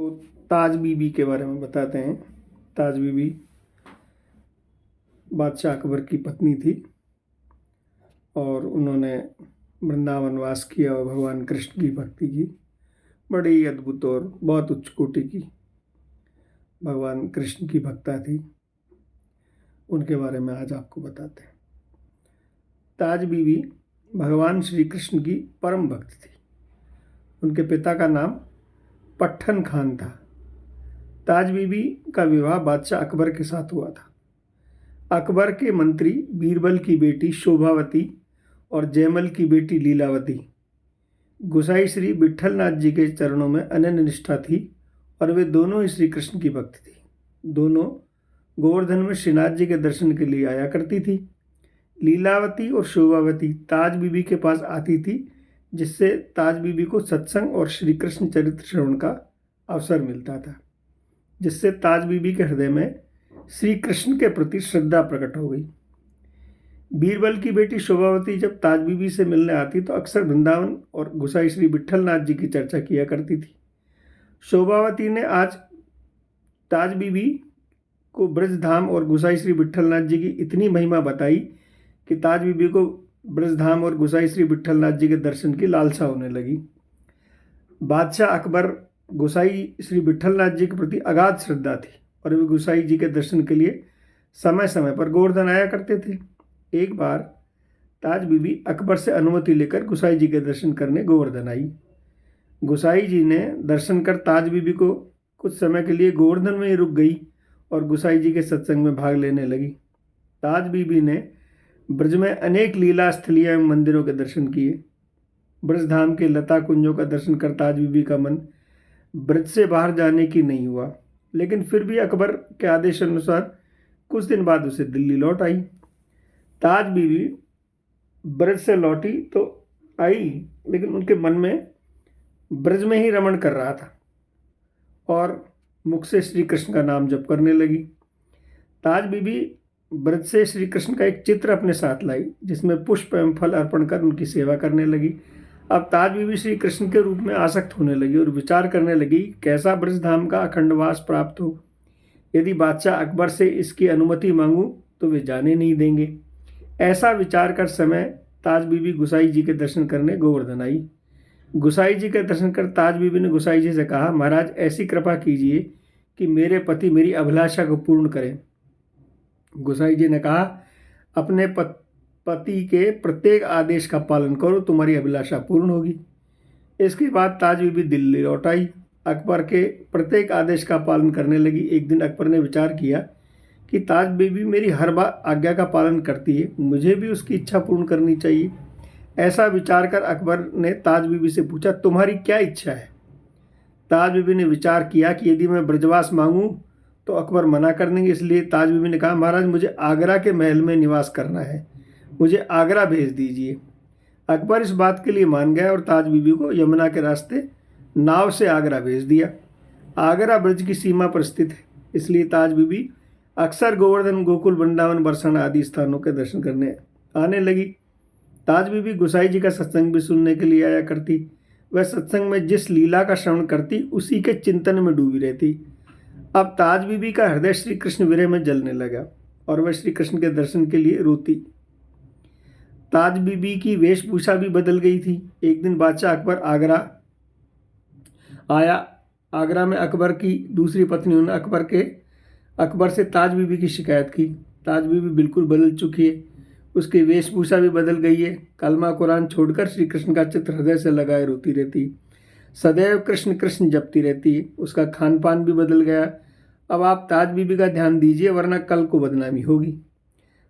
तो ताज बीबी के बारे में बताते हैं। ताज बीबी बादशाह अकबर की पत्नी थी और उन्होंने वृंदावन वास किया और भगवान कृष्ण की भक्ति की। बड़ी अद्भुत और बहुत उच्च कोटि की भगवान कृष्ण की भक्ता थी। उनके बारे में आज आपको बताते हैं। ताज बीबी भगवान श्री कृष्ण की परम भक्त थी। उनके पिता का नाम पट्टन खान था। ताज बीबी का विवाह बादशाह अकबर के साथ हुआ था। अकबर के मंत्री बीरबल की बेटी शोभावती और जयमल की बेटी लीलावती गुसाई श्री विट्ठलनाथ जी के चरणों में अनन्य निष्ठा थी और वे दोनों ही श्री कृष्ण की भक्त थी। दोनों गोवर्धन में श्रीनाथ जी के दर्शन के लिए आया करती थी। लीलावती और शोभावती ताज बीबी के पास आती थी, जिससे ताज बीबी को सत्संग और श्री कृष्ण चरित्र श्रवण का अवसर मिलता था, जिससे ताज बीबी के हृदय में श्री कृष्ण के प्रति श्रद्धा प्रकट हो गई। बीरबल की बेटी शोभावती जब ताज बीबी से मिलने आती तो अक्सर वृंदावन और गुसाई श्री विट्ठलनाथ जी की चर्चा किया करती थी। शोभावती ने आज ताज बीबी को ब्रजधाम और गुसाई श्री विट्ठलनाथ जी की इतनी महिमा बताई कि ताज बीबी को ब्रजधाम और गुसाई श्री विट्ठलनाथ जी के दर्शन की लालसा होने लगी। बादशाह अकबर गुसाई श्री विट्ठलनाथ जी के प्रति अगाध श्रद्धा थी और वे गुसाई जी के दर्शन के लिए समय समय पर गोवर्धन आया करते थे। एक बार ताज बीबी अकबर से अनुमति लेकर गुसाई जी के दर्शन करने गोवर्धन आई। गुसाई जी ने दर्शन कर ताज बीबी को कुछ समय के लिए गोवर्धन में ही रुक गई और गुसाई जी के सत्संग में भाग लेने लगी। ताज बीबी ने ब्रज में अनेक लीला स्थलियाँ एवं मंदिरों के दर्शन किए। ब्रजधाम के लता कुंजों का दर्शन कर ताज बीबी का मन ब्रज से बाहर जाने की नहीं हुआ, लेकिन फिर भी अकबर के आदेश अनुसार कुछ दिन बाद उसे दिल्ली लौट आई। ताज बीबी ब्रज से लौटी तो आई, लेकिन उनके मन में ब्रज में ही रमण कर रहा था और मुख से श्री कृष्ण का नाम जप करने लगी। ताज बीबी ब्रज से श्री कृष्ण का एक चित्र अपने साथ लाई, जिसमें पुष्प एवं फल अर्पण कर उनकी सेवा करने लगी। अब ताज बीबी श्री कृष्ण के रूप में आसक्त होने लगी और विचार करने लगी कैसा ब्रजधाम का अखंडवास प्राप्त हो। यदि बादशाह अकबर से इसकी अनुमति मांगूं तो वे जाने नहीं देंगे। ऐसा विचार कर समय ताज बीबी गुसाई जी के दर्शन करने गोवर्धन आई। गुसाई जी के दर्शन कर ताज बीबी ने गुसाई जी से कहा, महाराज ऐसी कृपा कीजिए कि मेरे पति मेरी अभिलाषा को पूर्ण करें। गुसाई जी ने कहा, अपने पति के प्रत्येक आदेश का पालन करो, तुम्हारी अभिलाषा पूर्ण होगी। इसके बाद ताज बीबी दिल्ली लौट आई। अकबर के प्रत्येक आदेश का पालन करने लगी। एक दिन अकबर ने विचार किया कि ताज बीबी मेरी हर बार आज्ञा का पालन करती है, मुझे भी उसकी इच्छा पूर्ण करनी चाहिए। ऐसा विचार कर अकबर ने ताज बीबी से पूछा, तुम्हारी क्या इच्छा है? ताज बीबी ने विचार किया कि यदि मैं ब्रजवास मांगूं तो अकबर मना कर देंगे, इसलिए ताज बीबी ने कहा, महाराज मुझे आगरा के महल में निवास करना है, मुझे आगरा भेज दीजिए। अकबर इस बात के लिए मान गया और ताज बीबी को यमुना के रास्ते नाव से आगरा भेज दिया। आगरा ब्रज की सीमा पर स्थित है, इसलिए ताज बीबी अक्सर गोवर्धन, गोकुल, वृंदावन, बरसाना आदि स्थानों के दर्शन करने आने लगी। ताज बीबी गुसाई जी का सत्संग भी सुनने के लिए आया करती। वह सत्संग में जिस लीला का श्रवण करती उसी के चिंतन में डूबी रहती। अब ताज बीबी का हृदय श्री कृष्ण विरह में जलने लगा और वह श्री कृष्ण के दर्शन के लिए रोती। ताज बीबी की वेशभूषा भी बदल गई थी। एक दिन बादशाह अकबर आगरा आया। आगरा में अकबर की दूसरी पत्नी ने अकबर से ताज बीबी की शिकायत की। ताज बीबी बिल्कुल बदल चुकी है, उसकी वेशभूषा भी बदल गई है। कलमा कुरान छोड़कर श्री कृष्ण का चित्र हृदय से लगाए रोती रहती, सदैव कृष्ण कृष्ण जपती रहती है। उसका खान पान भी बदल गया। अब आप ताज बीबी का ध्यान दीजिए, वरना कल को बदनामी होगी।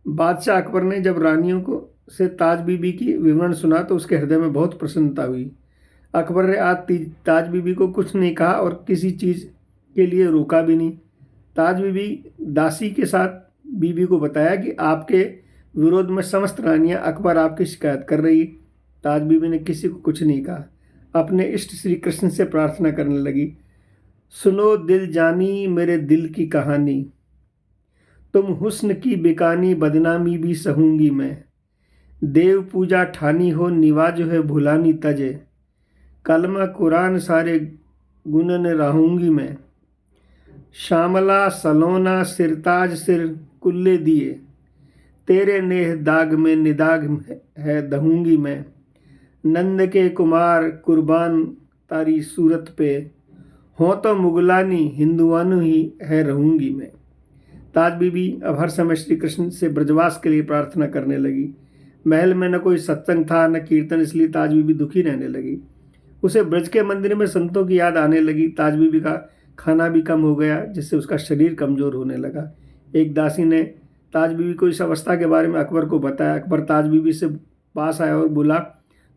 बादशाह अकबर ने जब रानियों को से ताज बीबी की विवरण सुना तो उसके हृदय में बहुत प्रसन्नता हुई। अकबर ने आज ताज बीबी को कुछ नहीं कहा और किसी चीज़ के लिए रोका भी नहीं। ताज बीबी दासी के साथ बीबी को बताया कि आपके विरोध में समस्त रानियां अकबर आपकी शिकायत कर रही। ताज बीबी ने किसी को कुछ नहीं कहा, अपने इष्ट श्री कृष्ण से प्रार्थना करने लगी, सुनो दिल जानी मेरे दिल की कहानी, तुम हुस्न की बेकानी बदनामी भी सहूंगी मैं, देव पूजा ठानी हो निवाज है भुलानी तजे, कलमा कुरान सारे गुनन रहूंगी मैं। श्यामला सलोना सिरताज सिर कुल्ले दिए, तेरे नेह दाग में निदाग है दहूंगी मैं। नंद के कुमार कुर्बान तारी सूरत पे, हो तो मुगलानी हिंदुआनु ही है रहूंगी मैं। ताज बीबी अब हर समय श्री कृष्ण से ब्रजवास के लिए प्रार्थना करने लगी। महल में न कोई सत्संग था न कीर्तन, इसलिए ताज बीबी दुखी रहने लगी। उसे ब्रज के मंदिर में संतों की याद आने लगी। ताज बीबी का खाना भी कम हो गया, जिससे उसका शरीर कमजोर होने लगा। एक दासी ने ताज बीबी को इस अवस्था के बारे में अकबर को बताया। अकबर ताज बीबी से पास आया और बोला,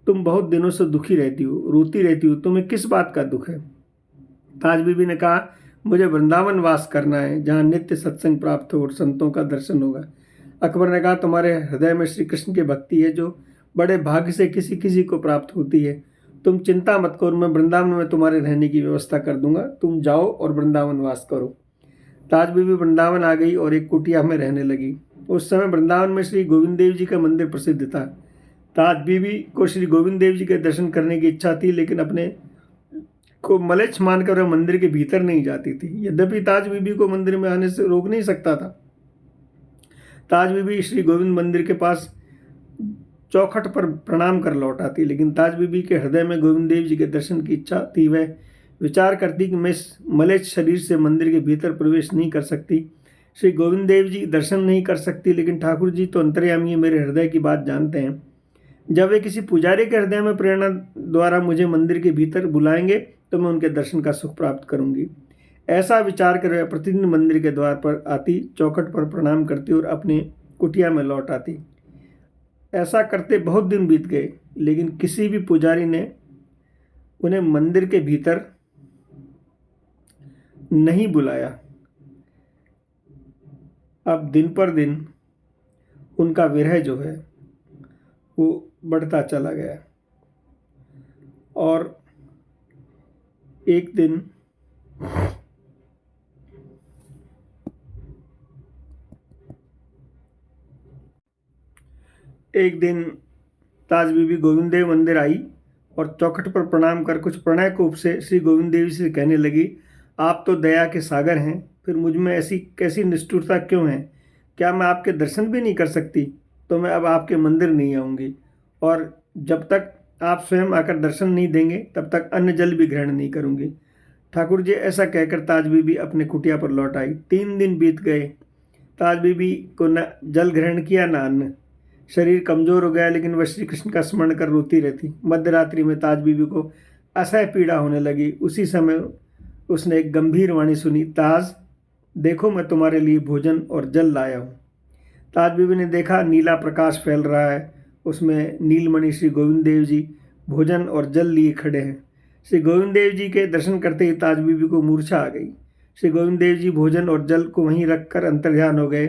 तुम बहुत दिनों से दुखी रहती हो, रोती रहती हो, तुम्हें किस बात का दुख है? ताज बीबी ने कहा, मुझे वृंदावन वास करना है, जहाँ नित्य सत्संग प्राप्त हो और संतों का दर्शन होगा। अकबर ने कहा, तुम्हारे हृदय में श्री कृष्ण की भक्ति है, जो बड़े भाग्य से किसी किसी को प्राप्त होती है। तुम चिंता मत करो, मैं वृंदावन में तुम्हारे रहने की व्यवस्था कर दूंगा। तुम जाओ और वृंदावन वास करो। ताज बीबी वृंदावन आ गई और एक कुटिया में रहने लगी। उस समय वृंदावन में श्री गोविंद देव जी का मंदिर प्रसिद्ध था। ताज बीबी को श्री गोविंद देव जी के दर्शन करने की इच्छा थी, लेकिन अपने को मलेच्छ मानकर वह मंदिर के भीतर नहीं जाती थी। यद्यपि ताज बीबी को मंदिर में आने से रोक नहीं सकता था। ताज बीबी श्री गोविंद मंदिर के पास चौखट पर प्रणाम कर लौट आती, लेकिन ताज बीबी के हृदय में गोविंद देव जी के दर्शन की इच्छा थी। वह विचार करती कि मैं इस मलेच्छ शरीर से मंदिर के भीतर प्रवेश नहीं कर सकती। श्री गोविंद देव जी दर्शन नहीं कर सकती, लेकिन ठाकुर जी तो अंतर्यामी मेरे हृदय की बात जानते हैं। जब वे किसी पुजारी के हृदय में प्रेरणा द्वारा मुझे मंदिर के भीतर बुलाएंगे तो मैं उनके दर्शन का सुख प्राप्त करूंगी। ऐसा विचार कर वह प्रतिदिन मंदिर के द्वार पर आती, चौखट पर प्रणाम करती और अपनी कुटिया में लौट आती। ऐसा करते बहुत दिन बीत गए, लेकिन किसी भी पुजारी ने उन्हें मंदिर के भीतर नहीं बुलाया। अब दिन पर दिन उनका विरह जो है वो बढ़ता चला गया और एक दिन ताज बीबी गोविंद देव मंदिर आई और चौखट पर प्रणाम कर कुछ प्रणय कोप से श्री गोविंद देव से कहने लगी, आप तो दया के सागर हैं, फिर मुझ में ऐसी कैसी निष्ठुरता क्यों है? क्या मैं आपके दर्शन भी नहीं कर सकती? तो मैं अब आपके मंदिर नहीं आऊँगी, और जब तक आप स्वयं आकर दर्शन नहीं देंगे तब तक अन्न जल भी ग्रहण नहीं करूँगी। ठाकुर जी ऐसा कहकर ताज बीबी अपने कुटिया पर लौट आई। 3 दिन बीत गए। ताज बीबी को न जल ग्रहण किया न अन्न। शरीर कमजोर हो गया, लेकिन वह श्री कृष्ण का स्मरण कर रोती रहती। मध्य रात्रि में ताज बीबी को असह्य पीड़ा होने लगी। उसी समय उसने एक गंभीर वाणी सुनी, ताज देखो, मैं तुम्हारे लिए भोजन और जल लाया हूँ। ताज बीबी ने देखा, नीला प्रकाश फैल रहा है, उसमें नीलमणि श्री गोविंद देव जी भोजन और जल लिए खड़े हैं। श्री गोविंद देव जी के दर्शन करते ही ताज बीबी को मूर्छा आ गई। श्री गोविंद देव जी भोजन और जल को वहीं रखकर अंतर्ध्यान हो गए।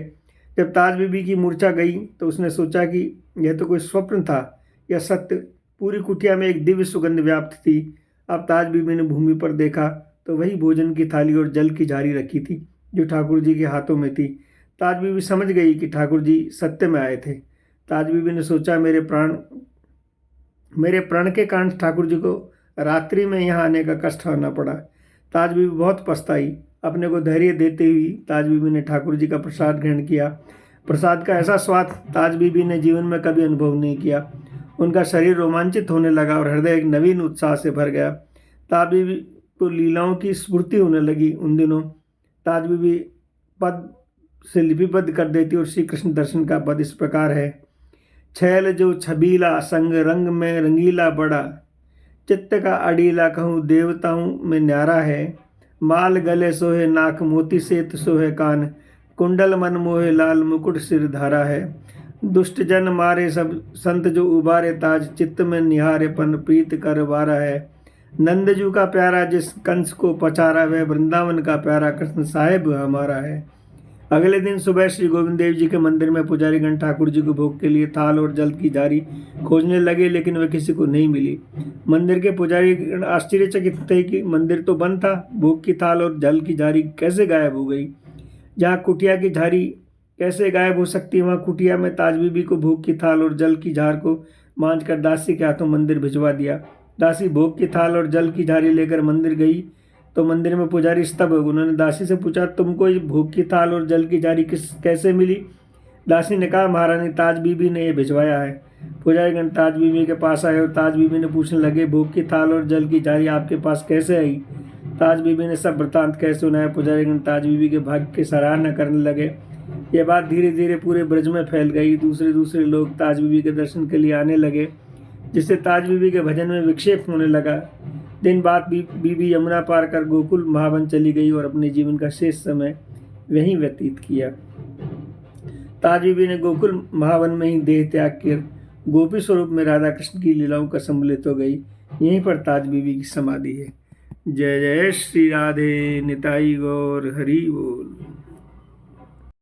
जब ताज बीबी की मूर्छा गई तो उसने सोचा कि यह तो कोई स्वप्न था या सत्य। पूरी कुटिया में एक दिव्य सुगंध व्याप्त थी। अब ताज बीबी ने भूमि पर देखा तो वही भोजन की थाली और जल की झारी रखी थी जो ठाकुर जी के हाथों में थी। ताज बीबी समझ गई कि ठाकुर जी सत्य में आए थे। ताज बीबी ने सोचा, मेरे प्रण के कारण ठाकुर जी को रात्रि में यहाँ आने का कष्ट होना पड़ा। ताज बीबी बहुत पछताई। अपने को धैर्य देते हुए ताज बीबी ने ठाकुर जी का प्रसाद ग्रहण किया। प्रसाद का ऐसा स्वाद ताज बीबी ने जीवन में कभी अनुभव नहीं किया। उनका शरीर रोमांचित होने लगा और हृदय एक नवीन उत्साह से भर गया। ताज बीबी को लीलाओं की स्फूर्ति होने लगी। उन दिनों ताज बीबी पद से लिपिबद्ध कर देती और श्री कृष्ण दर्शन का पद इस प्रकार है, छैल जो छबीला संग रंग में रंगीला बड़ा, चित्त का अड़ीला कहूँ देवताओं में न्यारा है, माल गले सोहे नाक मोती सेत सोहे कान, कुंडल मन मोहे लाल मुकुट सिर धारा है, दुष्ट जन मारे सब संत जो उबारे ताज, चित्त में निहारे पन प्रीत कर वारा है, नंदजू का प्यारा जिस कंस को पचारा, वह वृंदावन का प्यारा कृष्ण साहेब हमारा है। अगले दिन सुबह श्री गोविंद देव जी के मंदिर में पुजारीगण ठाकुर जी को भोग के लिए थाल और जल की झारी खोजने लगे, लेकिन वह किसी को नहीं मिली। मंदिर के पुजारीगण आश्चर्यचकित थे कि मंदिर तो बंद था, भोग की थाल और जल की झारी कैसे गायब हो गई। जहाँ कुटिया की झारी कैसे गायब हो सकती है, वहाँ कुटिया में ताज बीबी को भोग की थाल और जल की झार को मांझकर दासी के हाथों मंदिर भिजवा दिया। दासी भोग की थाल और जल की झारी लेकर मंदिर गई। तो मंदिर में पुजारी स्तब्ध हो गए। उन्होंने दासी से पूछा, तुमको ये भोग की थाल और जल की जारी कैसे मिली? दासी ने कहा, महारानी ताज बीबी ने ये भिजवाया है। पुजारीगण ताज बीबी के पास आए और ताज बीबी ने पूछने लगे, भोग की थाल और जल की जारी आपके पास कैसे आई? ताज बीबी ने सब वृतांत कह सुनाया। पुजारीगण ताज बीबी के भाग्य की सराहना करने लगे। यह बात धीरे धीरे पूरे ब्रज में फैल गई। दूसरे लोग ताज बीबी के दर्शन के लिए आने लगे, जिससे ताज बीबी के भजन में विक्षेप होने लगा। दिन बाद बीबी यमुना पार कर गोकुल महावन चली गई और अपने जीवन का शेष समय वहीं व्यतीत किया। ताज बीबी ने गोकुल महावन में ही देह त्याग कर गोपी स्वरूप में राधा कृष्ण की लीलाओं का सम्मिलित हो गई। यहीं पर ताज बीबी की समाधि है। जय जय श्री राधे, निताई गौर, हरि बोल।